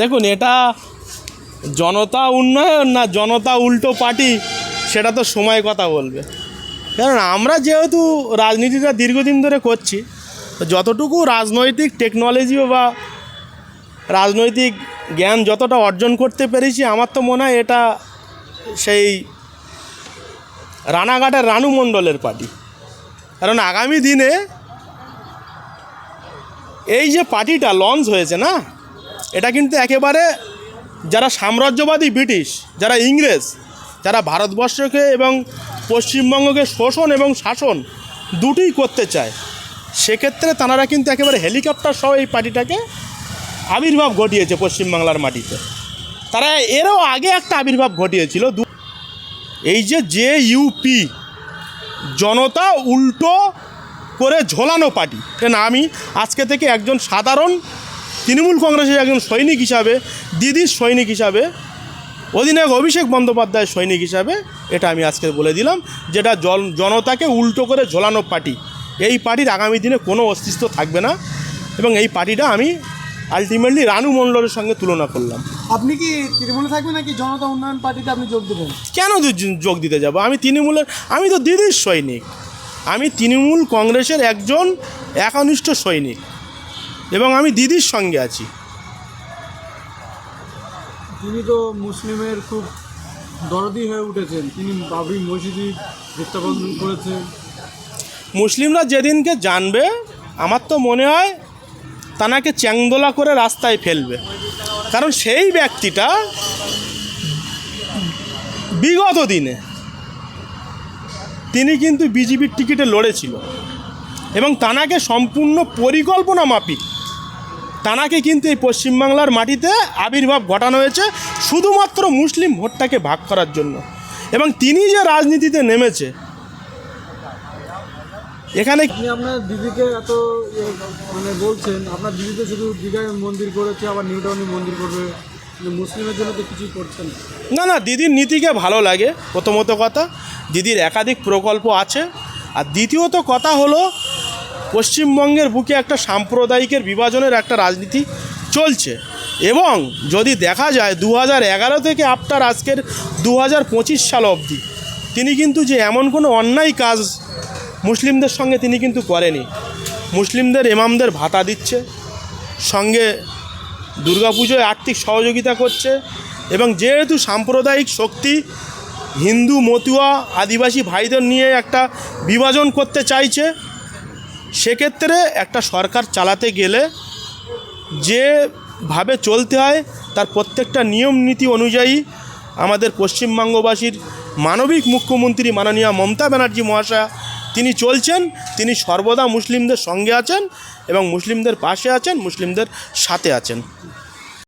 দেখুন, এটা জনতা উন্নয়ন না জনতা উল্টো পার্টি, সেটা তো সময় কথা বলবে। কারণ আমরা যেহেতু রাজনীতিটা দীর্ঘদিন ধরে করছি, যতটুকু রাজনৈতিক টেকনোলজি বা রাজনৈতিক জ্ঞান যতটা অর্জন করতে পেরেছি, আমার তো মনে হয় এটা সেই রানাঘাটের রানু মণ্ডলের পার্টি। কারণ আগামী দিনে এই যে পার্টিটা লঞ্চ হয়েছে না, এটা কিন্তু একেবারে যারা সাম্রাজ্যবাদী ব্রিটিশ, যারা ইংরেজ, যারা ভারতবর্ষকে এবং পশ্চিমবঙ্গকে শোষণ এবং শাসন দুটোই করতে চায়, সেক্ষেত্রে তাঁরা কিন্তু একেবারে হেলিকপ্টার সহ এই পার্টিটাকে আবির্ভাব ঘটিয়েছে পশ্চিমবাংলার মাটিতে। তারা এরও আগে একটা আবির্ভাব ঘটিয়েছিল, এই যে ইউপি জনতা উল্টো করে ঝোলানো পার্টি। কেন আমি আজকে থেকে একজন সাধারণ তৃণমূল কংগ্রেসের একজন সৈনিক হিসাবে, দিদির সৈনিক হিসাবে, অধিনায়ক অভিষেক বন্দ্যোপাধ্যায়ের সৈনিক হিসাবে এটা আমি আজকে বলে দিলাম, যেটা জনতাকে উল্টো করে ঝোলানো পার্টি। এই পার্টির আগামী দিনে কোনো অস্তিত্ব থাকবে না, এবং এই পার্টিটা আমি আলটিমেটলি রানু মণ্ডলের সঙ্গে তুলনা করলাম। আপনি কি তৃণমূলে থাকবেন নাকি জনতা উন্নয়ন পার্টিতে আপনি যোগ দেবেন? কেন যোগ দিতে যাব? আমি তো দিদির সৈনিক, আমি তৃণমূল কংগ্রেসের একজন একনিষ্ঠ সৈনিক, এবং আমি দিদির সঙ্গে আছি। তিনি তো মুসলিমের খুব দরদি হয়ে উঠেছেন, তিনি বাবরি মসজিদ বৃত্তাবন্ধন করেছেন। মুসলিমরা যেদিনকে জানবে, আমার তো মনে হয় তানাকে চ্যাংদোলা করে রাস্তায় ফেলবে। কারণ সেই ব্যক্তিটা বিগত দিনে তিনি কিন্তু বিজেপির টিকিটে লড়েছিল, এবং তানাকে সম্পূর্ণ পরিকল্পনা মাফিক তানাকে কিন্তু এই পশ্চিমবাংলার মাটিতে আবির্ভাব ঘটানো হয়েছে শুধুমাত্র মুসলিম ভোটটাকে ভাগ করার জন্য। এবং তিনি যে রাজনীতিতে নেমেছে, এখানে আপনি আপনার দিদিকে এত বলছেন, আপনার দিদি তো শুধু দীঘায় মন্দির করেছে, আবার নিউ টাউনে মন্দির করবে, মুসলিমের জন্য তো কিছুই করছেন না, দিদির নীতিকে ভালো লাগে। প্রথমত কথা, দিদির একাধিক প্রকল্প আছে। আর দ্বিতীয়ত কথা হলো, পশ্চিমবঙ্গের বুকে একটা সাম্প্রদায়িকের বিভাজনের একটা রাজনীতি চলছে, এবং যদি দেখা যায় 2011 থেকে আফটার আজকের 2025 সাল অবধি তিনি কিন্তু যে এমন কোনো অন্যায় কাজ মুসলিমদের সঙ্গে তিনি কিন্তু করেনি। মুসলিমদের ইমামদের ভাতা দিচ্ছে, সঙ্গে দুর্গাপুজোয় আর্থিক সহযোগিতা করছে, এবং যেহেতু সাম্প্রদায়িক শক্তি হিন্দু, মতুয়া, আদিবাসী ভাইদের নিয়ে একটা বিভাজন করতে চাইছে, সেক্ষেত্রে একটা সরকার চালাতে গেলে যেভাবে চলতে হয় তার প্রত্যেকটা নিয়ম নীতি অনুযায়ী আমাদের পশ্চিমবঙ্গবাসীর মানবিক মুখ্যমন্ত্রী মাননীয়া মমতা ব্যানার্জি মহাশয়া তিনি চলছেন। তিনি সর্বদা মুসলিমদের সঙ্গে আছেন এবং মুসলিমদের পাশে আছেন, মুসলিমদের সাথে আছেন।